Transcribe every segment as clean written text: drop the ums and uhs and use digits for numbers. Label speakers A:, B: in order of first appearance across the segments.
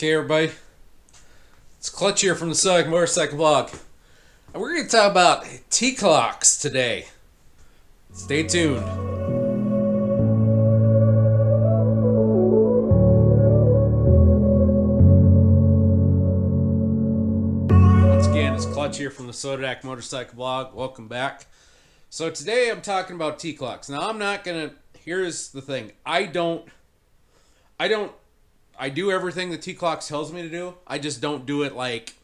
A: Okay, everybody, it's Clutch here from the Select Motorcycle Blog, and we're going to talk about T CLOCS today. Stay tuned. Once again, it's Clutch here from the Select Motorcycle Blog. Welcome back. So today I'm talking about T CLOCS. Now I'm not going to, here's the thing, I do everything the T CLOCS tells me to do. I just don't do it like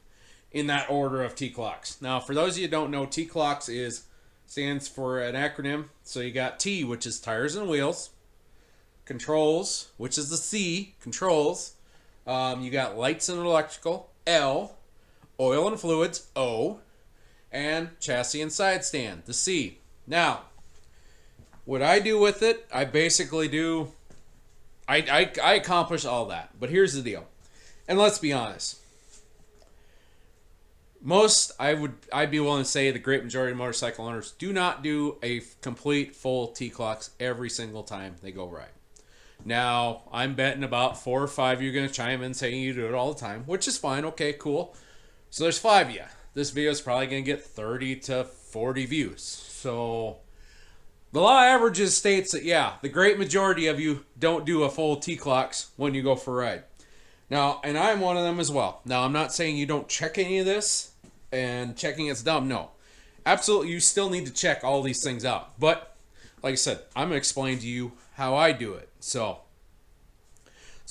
A: in that order of T CLOCS. Now, for those of you who don't know, T CLOCS stands for an acronym. So you got T, which is tires and wheels. Controls, which is the C, controls. You got lights and electrical, L. Oil and fluids, O. And chassis and side stand, the C. Now, what I do with it, I basically do... I accomplish all that, but here's the deal, and let's be honest. I'd be willing to say the great majority of motorcycle owners do not do a complete full T CLOCS every single time they go ride. Now, I'm betting about 4 or 5 of you are going to chime in saying you do it all the time, which is fine. Okay, cool. So there's 5 of you. This video is probably going to get 30 to 40 views. So the law averages states that, yeah, the great majority of you don't do a full T CLOCS when you go for a ride. Now, and I'm one of them as well. Now, I'm not saying you don't check any of this, and checking it's dumb. No. Absolutely, you still need to check all these things out. But, like I said, I'm going to explain to you how I do it. So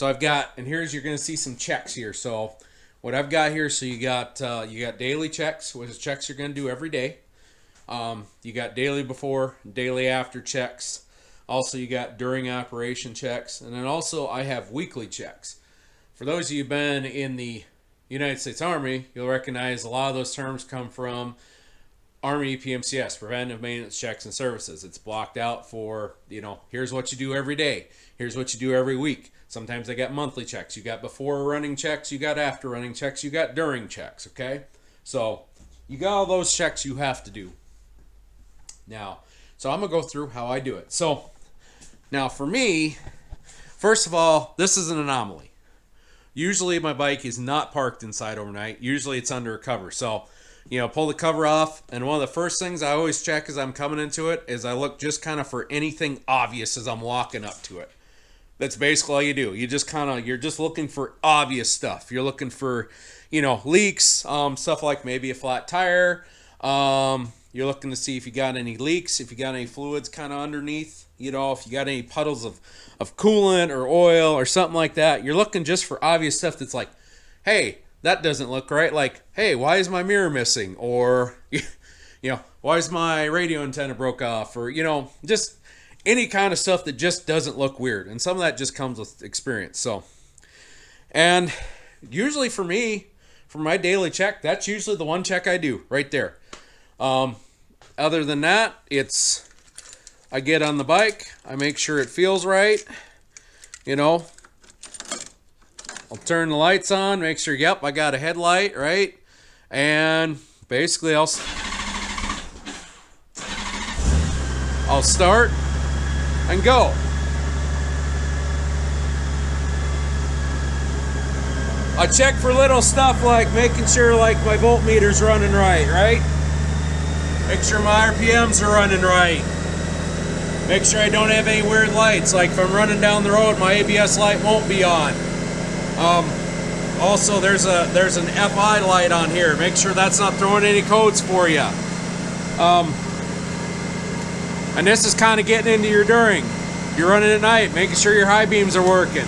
A: I've got, and you're going to see some checks here. So, what I've got here, so you got daily checks, which is checks you're going to do every day. You got daily before, daily after checks. Also, you got during operation checks. And then also, I have weekly checks. For those of you who've been in the United States Army, you'll recognize a lot of those terms come from Army PMCS, Preventive Maintenance Checks and Services. It's blocked out for, here's what you do every day. Here's what you do every week. Sometimes they got monthly checks. You got before running checks. You got after running checks. You got during checks, okay? So, you got all those checks you have to do. Now, so I'm going to go through how I do it. So, now for me, first of all, this is an anomaly. Usually my bike is not parked inside overnight. Usually it's under a cover. So, pull the cover off, and one of the first things I always check as I'm coming into it is I look just kind of for anything obvious as I'm walking up to it. That's basically all you do. You just you're just looking for obvious stuff. You're looking for, leaks, stuff like maybe a flat tire. You're looking to see if you got any leaks, if you got any fluids kind of underneath, if you got any puddles of coolant or oil or something like that. You're looking just for obvious stuff that's like, hey, that doesn't look right. Like, hey, why is my mirror missing? Or, why is my radio antenna broke off? Or, just any kind of stuff that just doesn't look weird. And some of that just comes with experience. So, and usually for me, for my daily check, that's usually the one check I do right there. Other than that, I get on the bike, I make sure it feels right, I'll turn the lights on, make sure, yep, I got a headlight, right, and basically I'll start and go. I check for little stuff like making sure like my voltmeter's running right? Make sure my RPMs are running right. Make sure I don't have any weird lights. Like if I'm running down the road, my ABS light won't be on. Also, there's an FI light on here. Make sure that's not throwing any codes for you. And this is kind of getting into your during. You're running at night, making sure your high beams are working.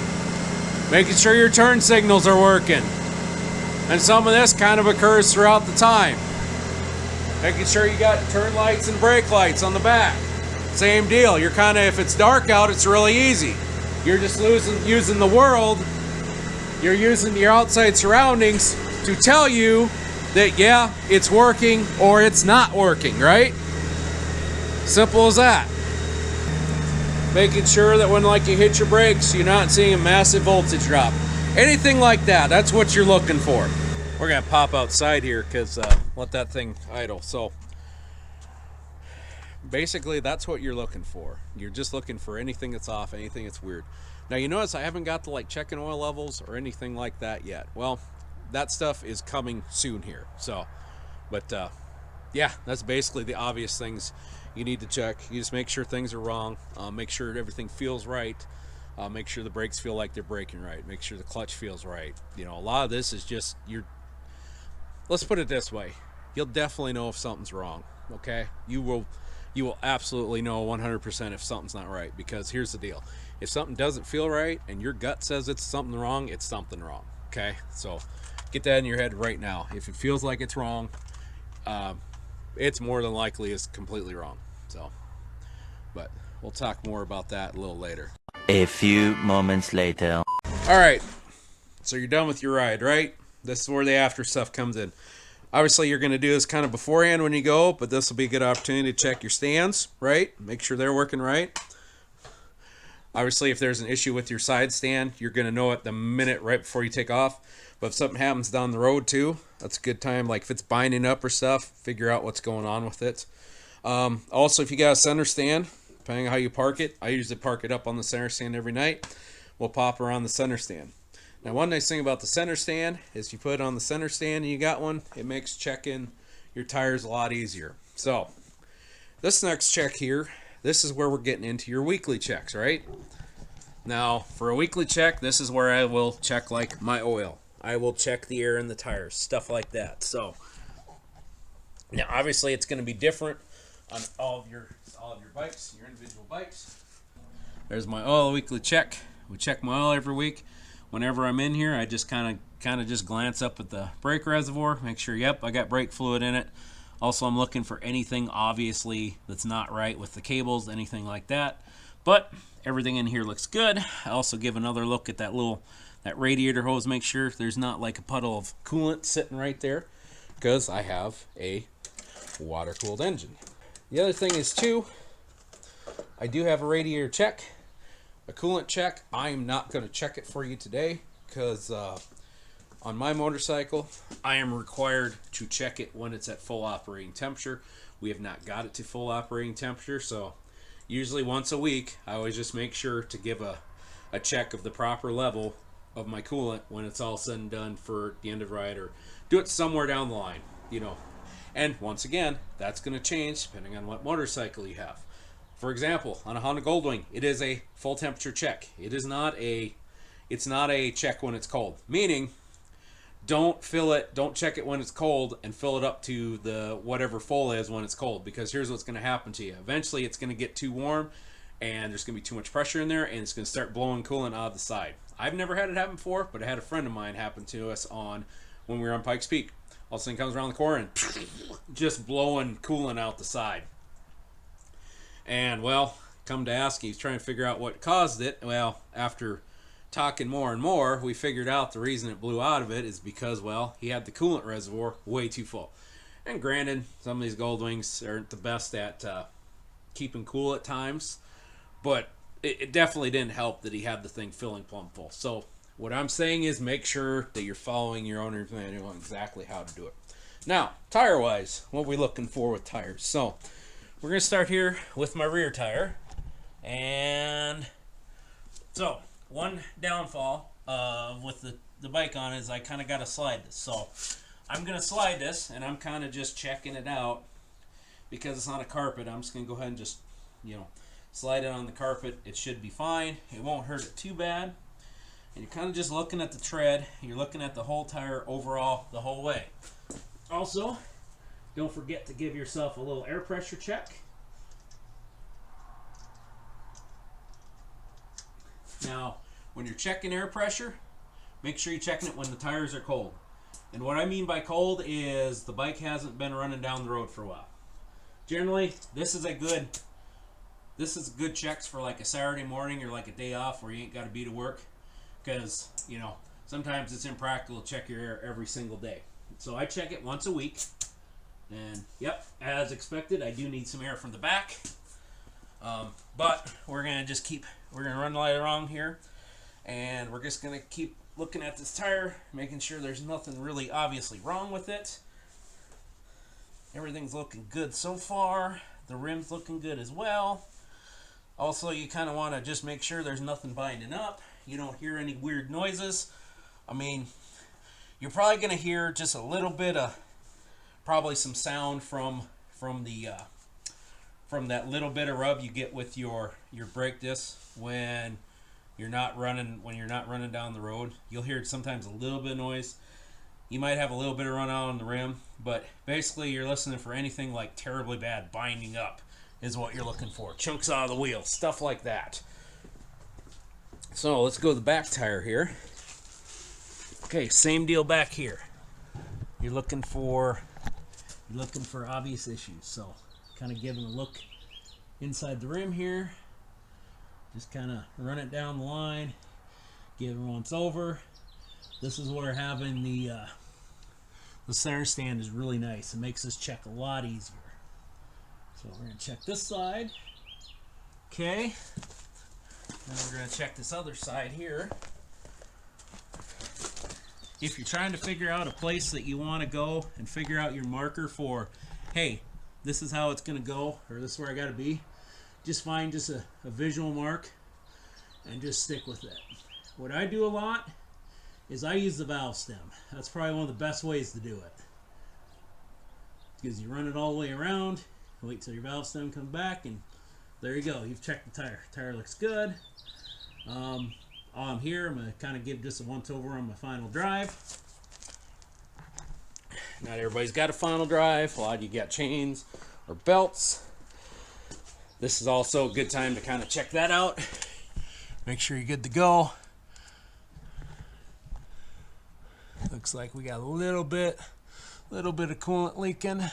A: Making sure your turn signals are working. And some of this kind of occurs throughout the time. Making sure you got turn lights and brake lights on the back. Same deal. You're kind of, if it's dark out, it's really easy. You're just using the world. You're using your outside surroundings to tell you that, yeah, it's working or it's not working, right? Simple as that. Making sure that when you hit your brakes, you're not seeing a massive voltage drop. Anything like that, that's what you're looking for. We're going to pop outside here because let that thing idle. So basically that's what you're looking for. You're just looking for anything that's off, anything that's weird. Now you notice I haven't got to like checking oil levels or anything like that yet. Well, that stuff is coming soon here. So, but yeah, that's basically the obvious things you need to check. You just make sure things are wrong, make sure everything feels right, make sure the brakes feel like they're braking right, make sure the clutch feels right. You know, a lot of this is just let's put it this way, you'll definitely know if something's wrong. Okay, you will absolutely know 100% if something's not right, because here's the deal: if something doesn't feel right and your gut says it's something wrong, it's something wrong. Okay, so get that in your head right now. If it feels like it's wrong, it's more than likely is completely wrong. So, but we'll talk more about that a little later.
B: A few moments later.
A: All right, so you're done with your ride, right? This is where the after stuff comes in. Obviously, you're going to do this kind of beforehand when you go, but this will be a good opportunity to check your stands, right? Make sure they're working right. Obviously, if there's an issue with your side stand, you're going to know it the minute right before you take off. But if something happens down the road too, that's a good time. Like if it's binding up or stuff, figure out what's going on with it. Also, if you got a center stand, depending on how you park it, I usually park it up on the center stand every night. We'll pop around the center stand. Now, one nice thing about the center stand is you put it on the center stand and you got one, it makes checking your tires a lot easier. So, this next check here, this is where we're getting into your weekly checks, right? Now, for a weekly check, this is where I will check like my oil. I will check the air in the tires, stuff like that. So, now obviously it's going to be different on all of your bikes, your individual bikes. There's my oil weekly check. We check my oil every week. Whenever I'm in here, I just kind of just glance up at the brake reservoir, make sure, yep, I got brake fluid in it. Also, I'm looking for anything obviously that's not right with the cables, anything like that. But everything in here looks good. I also give another look at that radiator hose, make sure there's not like a puddle of coolant sitting right there, because I have a water-cooled engine. The other thing is too, I do have a radiator check. A coolant check, I'm not going to check it for you today because on my motorcycle, I am required to check it when it's at full operating temperature. We have not got it to full operating temperature, so usually once a week, I always just make sure to give a check of the proper level of my coolant when it's all said and done for the end of ride, or do it somewhere down the line, you know. And once again, that's going to change depending on what motorcycle you have. For example, on a Honda Goldwing, it is a full temperature check. It's not a check when it's cold. Meaning, don't check it when it's cold and fill it up to the whatever full is when it's cold, because here's what's going to happen to you. Eventually, it's going to get too warm and there's going to be too much pressure in there and it's going to start blowing coolant out of the side. I've never had it happen before, but I had a friend of mine happen to us when we were on Pikes Peak. All of a sudden, comes around the corner and just blowing coolant out the side. And, well, come to ask, he's trying to figure out what caused it. Well, after talking more and more, we figured out the reason it blew out of it is because, well, he had the coolant reservoir way too full. And granted, some of these Goldwings aren't the best at keeping cool at times, but it definitely didn't help that he had the thing filling plumb full. So what I'm saying is make sure that you're following your owner's manual on exactly how to do it. Now, tire-wise, what are we looking for with tires? So we're going to start here with my rear tire. And so, one downfall with the bike on is I kind of got to slide this. So, I'm going to slide this, and I'm kind of just checking it out. Because it's on a carpet, I'm just going to go ahead and just, slide it on the carpet. It should be fine. It won't hurt it too bad. And you're kind of just looking at the tread. You're looking at the whole tire overall the whole way. Also, don't forget to give yourself a little air pressure check. Now, when you're checking air pressure, make sure you're checking it when the tires are cold. And what I mean by cold is the bike hasn't been running down the road for a while. Generally, this is good checks for like a Saturday morning or like a day off where you ain't got to be to work. Because, sometimes it's impractical to check your air every single day. So I check it once a week. And, yep, as expected, I do need some air from the back. But we're going to run right along here. And we're just going to keep looking at this tire, making sure there's nothing really obviously wrong with it. Everything's looking good so far. The rim's looking good as well. Also, you kind of want to just make sure there's nothing binding up. you don't hear any weird noises. I mean, you're probably going to hear just a little bit of, probably some sound from that little bit of rub you get with your brake disc when you're not running down the road. You'll hear sometimes a little bit of noise. You might have a little bit of run out on the rim, but basically you're listening for anything like terribly bad binding up is what you're looking for. Chunks out of the wheel, stuff like that. So let's go to the back tire here. Okay, same deal back here. You're looking for obvious issues. So kind of giving a look inside the rim here. Just kind of run it down the line, get it once over. This is where having the center stand is really nice. It makes this check a lot easier. So we're going to check this side. Okay. Now we're going to check this other side here. If you're trying to figure out a place that you want to go and figure out your marker for, hey, this is how it's going to go, or this is where I got to be, just find just a visual mark and just stick with it. What I do a lot is I use the valve stem. That's probably one of the best ways to do it. Because you run it all the way around, wait till your valve stem comes back, and there you go. You've checked the tire. Tire looks good. I'm here. I'm going to kind of give just a once over on my final drive. Not everybody's got a final drive. A lot of you got chains or belts. This is also a good time to kind of check that out. Make sure you're good to go. Looks like we got a little bit of coolant leaking.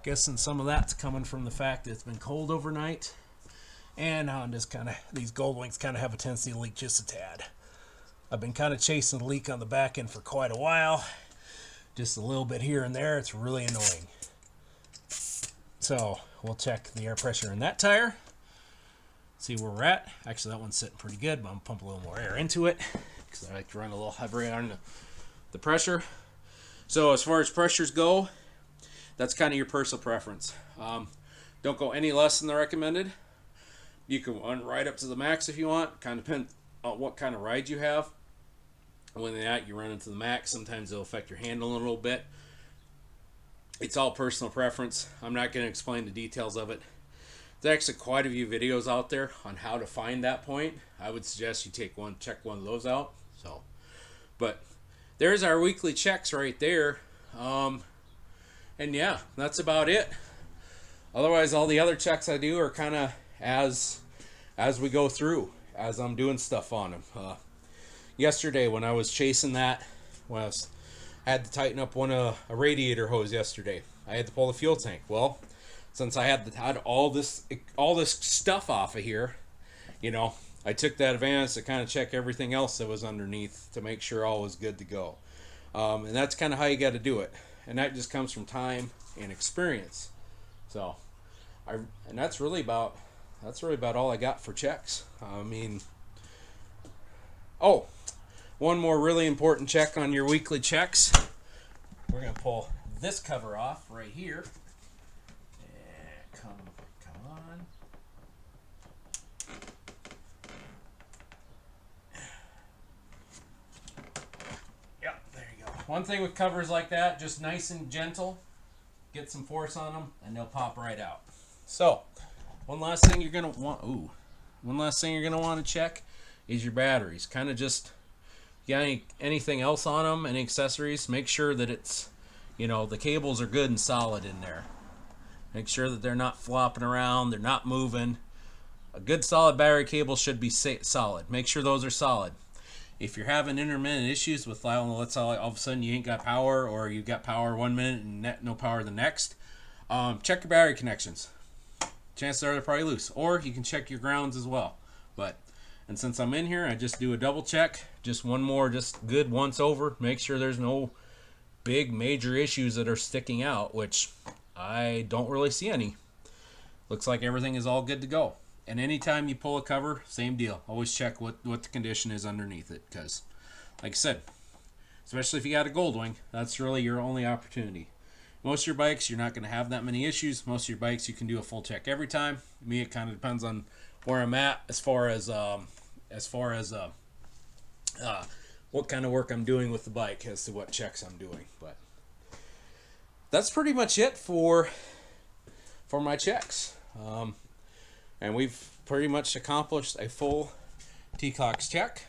A: Guessing some of that's coming from the fact that it's been cold overnight. And Honda's these gold wings kind of have a tendency to leak just a tad. I've been kind of chasing the leak on the back end for quite a while. Just a little bit here and there. It's really annoying. So we'll check the air pressure in that tire. See where we're at. Actually, that one's sitting pretty good, but I'm going to pump a little more air into it because I like to run a little heavier on the pressure. So as far as pressures go, that's kind of your personal preference. Don't go any less than the recommended. You can run right up to the max if you want. Kind of depends on what kind of ride you have. When you run into the max, sometimes it'll affect your handling a little bit. It's all personal preference. I'm not going to explain the details of it. There's actually quite a few videos out there on how to find that point. I would suggest you check one of those out. But there's our weekly checks right there. And yeah, that's about it. Otherwise, all the other checks I do are kind of as we go through, as I'm doing stuff on them. Yesterday when I was chasing that, I had to tighten up a radiator hose yesterday. I had to pull the fuel tank. Well, since I had all this stuff off of here, I took that advantage to kind of check everything else that was underneath to make sure all was good to go. And that's kind of how you got to do it. And that just comes from time and experience. So, and that's really about all I got for checks. One more really important check on your weekly checks. We're gonna pull this cover off right here. And come on. Yep, there you go. One thing with covers like that, just nice and gentle. Get some force on them, and they'll pop right out. So, one last thing you're gonna want to check is your batteries. Kind of just, you got anything else on them, any accessories, make sure that it's, the cables are good and solid in there. Make sure that they're not flopping around, they're not moving. A good solid battery cable should be solid. Make sure those are solid. If you're having intermittent issues with, let's say all of a sudden you ain't got power, or you got power 1 minute and no power the next, check your battery connections. Chances are they're probably loose. Or you can check your grounds as well. And since I'm in here, I just do a double check. Just one more, just good once over. Make sure there's no big major issues that are sticking out, which I don't really see any. Looks like everything is all good to go. And anytime you pull a cover, same deal. Always check what the condition is underneath it. Because, like I said, especially if you got a gold wing, that's really your only opportunity. Most of your bikes, you're not going to have that many issues. Most of your bikes, you can do a full check every time. Me, it kind of depends on where I'm at as far as what kind of work I'm doing with the bike as to what checks I'm doing. But that's pretty much it for my checks. And we've pretty much accomplished a full T CLOCS check.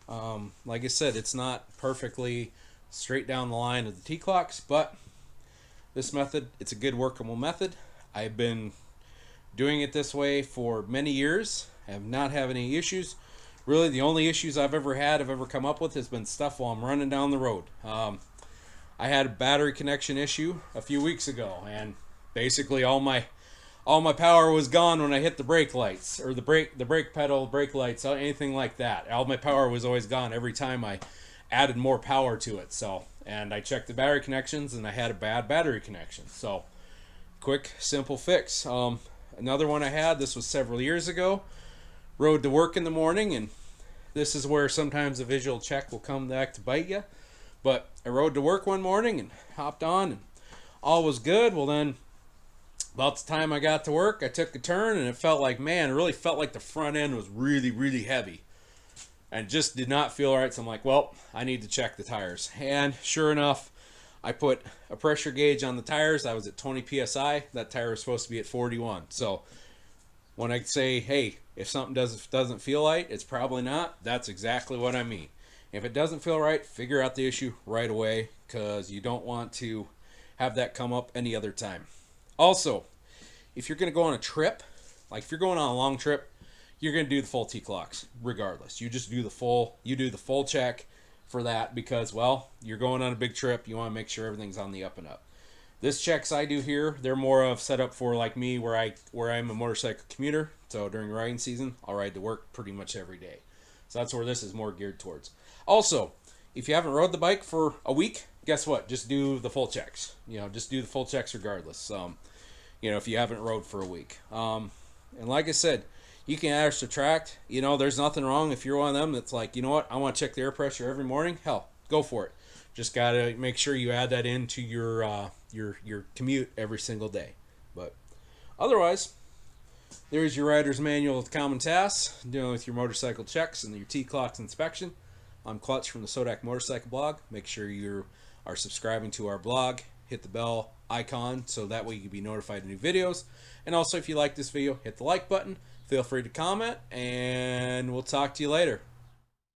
A: Like I said, it's not perfectly straight down the line of the T CLOCS, but this method, it's a good workable method. I've been doing it this way for many years. I have not had any issues. Really, the only issues I've ever come up with has been stuff while I'm running down the road. I had a battery connection issue a few weeks ago, and basically all my power was gone when I hit the brake lights, or the brake pedal, brake lights, anything like that. All my power was always gone every time I added more power to it. So, and I checked the battery connections, and I had a bad battery connection. So, quick, simple fix. Another one I had, this was several years ago. Rode to work in the morning, and this is where sometimes a visual check will come back to bite you. But I rode to work one morning and hopped on, and all was good. Well, then, about the time I got to work, I took a turn, and it felt like, man, it really felt like the front end was really, really heavy. And just did not feel right, so I'm like, well, I need to check the tires. And sure enough, I put a pressure gauge on the tires. I was at 20 psi. That tire was supposed to be at 41. So when I say, hey, if something doesn't feel right, it's probably not, that's exactly what I mean. If it doesn't feel right, figure out the issue right away, because you don't want to have that come up any other time. Also, if you're going to go on a trip, like if you're going on a long trip, you're going to do the full T CLOCS regardless. You just do the full check for that, because, well, you're going on a big trip. You want to make sure everything's on the up and up. This checks I do here, they're more of set up for like me, where I'm a motorcycle commuter. So during riding season, I'll ride to work pretty much every day. So that's where this is more geared towards. Also, if you haven't rode the bike for a week, guess what? Just do the full checks. Just do the full checks regardless. If you haven't rode for a week. And like I said, you can add or subtract. There's nothing wrong if you're one of them that's like, you know what, I want to check the air pressure every morning. Hell, go for it. Just gotta make sure you add that into your commute every single day. But otherwise, there's your rider's manual of common tasks, dealing with your motorcycle checks and your T CLOCS inspection. I'm Clutch from the Sodak Motorcycle Blog. Make sure you are subscribing to our blog. Hit the bell icon so that way you can be notified of new videos. And also, if you like this video, hit the like button. Feel free to comment, and we'll talk to you later.